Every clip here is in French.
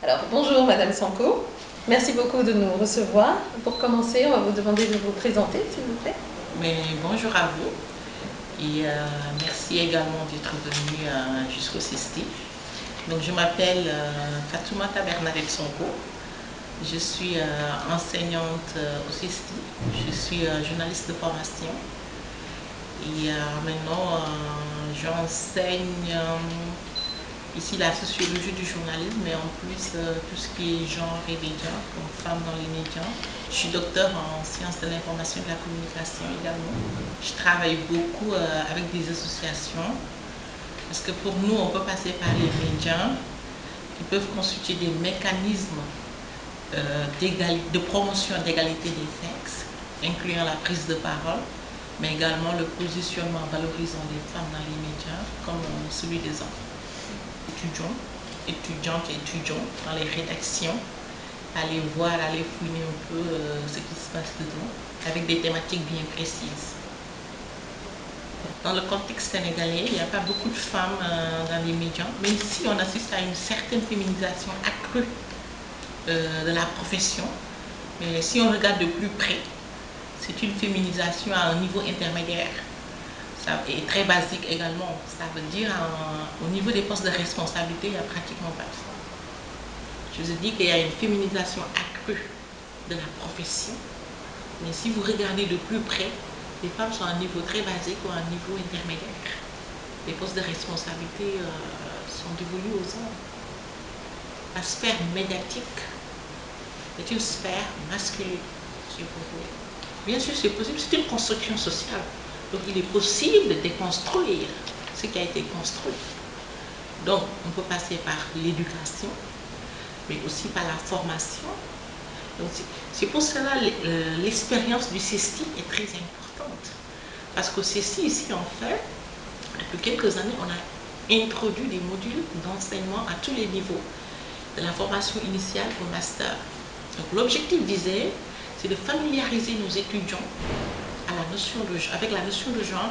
Alors, bonjour Madame Sanko, merci beaucoup de nous recevoir. Pour commencer, on va vous demander de vous présenter, s'il vous plaît. Mais bonjour à vous et merci également d'être venu jusqu'au CESTI. Donc je m'appelle Fatoumata Bernadette Sonko, je suis enseignante au CESTI, je suis journaliste de formation et maintenant j'enseigne ici la sociologie du journalisme, mais en plus tout ce qui est genre et médias, comme femme dans les médias. Je suis docteur en sciences de l'information et de la communication également. Je travaille beaucoup avec des associations, parce que pour nous, on peut passer par les médias qui peuvent constituer des mécanismes de promotion d'égalité des sexes, incluant la prise de parole, mais également le positionnement valorisant des femmes dans les médias, comme celui des hommes. Étudiantes et étudiants dans les rédactions, aller voir, aller fouiner un peu ce qui se passe dedans, avec des thématiques bien précises. Dans le contexte sénégalais, il n'y a pas beaucoup de femmes dans les médias, mais ici on assiste à une certaine féminisation accrue de la profession. Mais si on regarde de plus près, c'est une féminisation à un niveau intermédiaire. Ça est très basique également. Ça veut dire au niveau des postes de responsabilité, il n'y a pratiquement pas de femmes. Je vous ai dit qu'il y a une féminisation accrue de la profession. Mais si vous regardez de plus près, les femmes sont à un niveau très basique ou à un niveau intermédiaire. Les postes de responsabilité sont dévolus aux hommes. La sphère médiatique est une sphère masculine, si vous voulez. Bien sûr, c'est possible, c'est une construction sociale. Donc, il est possible de déconstruire ce qui a été construit. Donc, on peut passer par l'éducation, mais aussi par la formation. Donc, c'est pour cela que l'expérience du CESTI est très importante. Parce qu'au CESTI, ici, en fait, depuis quelques années, on a introduit des modules d'enseignement à tous les niveaux, de la formation initiale au master. Donc, l'objectif visé, c'est de familiariser nos étudiants avec la notion de genre,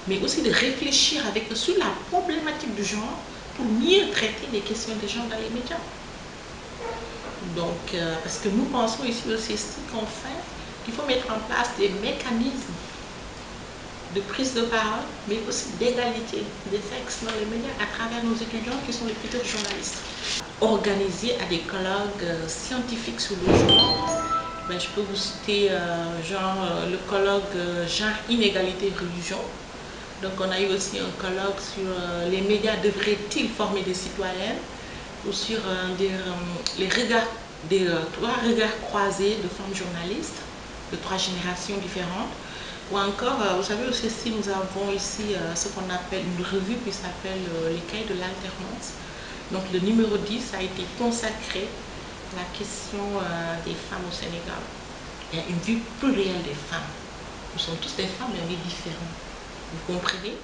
mais aussi de réfléchir avec eux sur la problématique du genre pour mieux traiter les questions de genre dans les médias. Donc, parce que nous pensons ici au CESTI qu'en fait, il faut mettre en place des mécanismes de prise de parole, mais aussi d'égalité des sexes dans les médias à travers nos étudiants qui sont les futurs journalistes. Organisés à des colloques scientifiques sur le genre. Ben, je peux vous citer le colloque genre, inégalité, religion. Donc on a eu aussi un colloque sur les médias devraient-ils former des citoyennes, ou sur trois regards croisés de femmes journalistes de 3 générations différentes. Ou encore, vous savez aussi, nous avons ici ce qu'on appelle une revue qui s'appelle les cahiers de l'alternance. Donc le numéro 10 a été consacré à la question des femmes au Sénégal. Il y a une vue plurielle des femmes. Nous sommes tous des femmes, mais on est différents. Vous comprenez?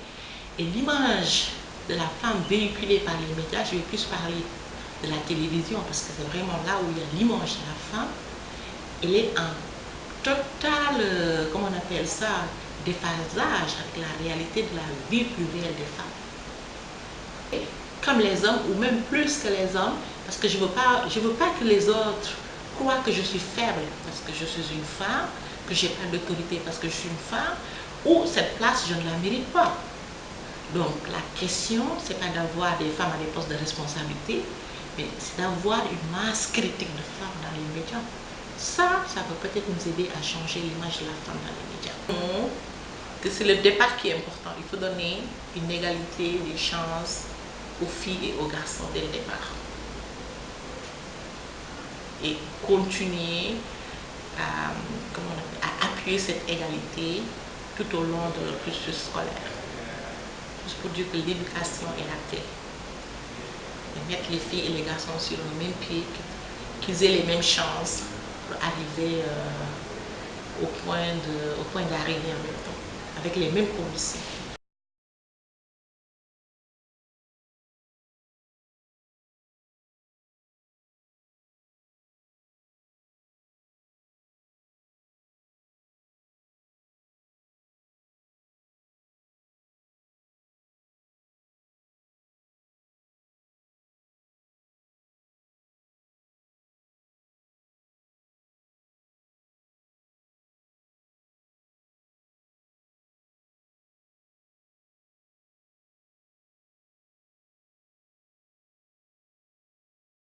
Et l'image de la femme véhiculée par les médias, je vais plus parler de la télévision, parce que c'est vraiment là où il y a l'image de la femme, elle est en total, comment on appelle ça, déphasage avec la réalité de la vie plurielle des femmes. Et comme les hommes, ou même plus que les hommes, parce que je veux pas que les autres croient que je suis faible parce que je suis une femme, que je n'ai pas d'autorité parce que je suis une femme, ou cette place, je ne la mérite pas. Donc la question, ce n'est pas d'avoir des femmes à des postes de responsabilité, mais c'est d'avoir une masse critique de femmes dans les médias. Ça peut peut-être nous aider à changer l'image de la femme dans les médias. Que c'est le départ qui est important. Il faut donner une égalité des chances aux filles et aux garçons dès le départ. Et continuer à appuyer cette égalité tout au long de notre cursus scolaire. Juste pour dire que l'éducation est la clé. Et mettre les filles et les garçons sur le même pied, qu'ils aient les mêmes chances pour arriver au point d'arriver en même temps, avec les mêmes conditions.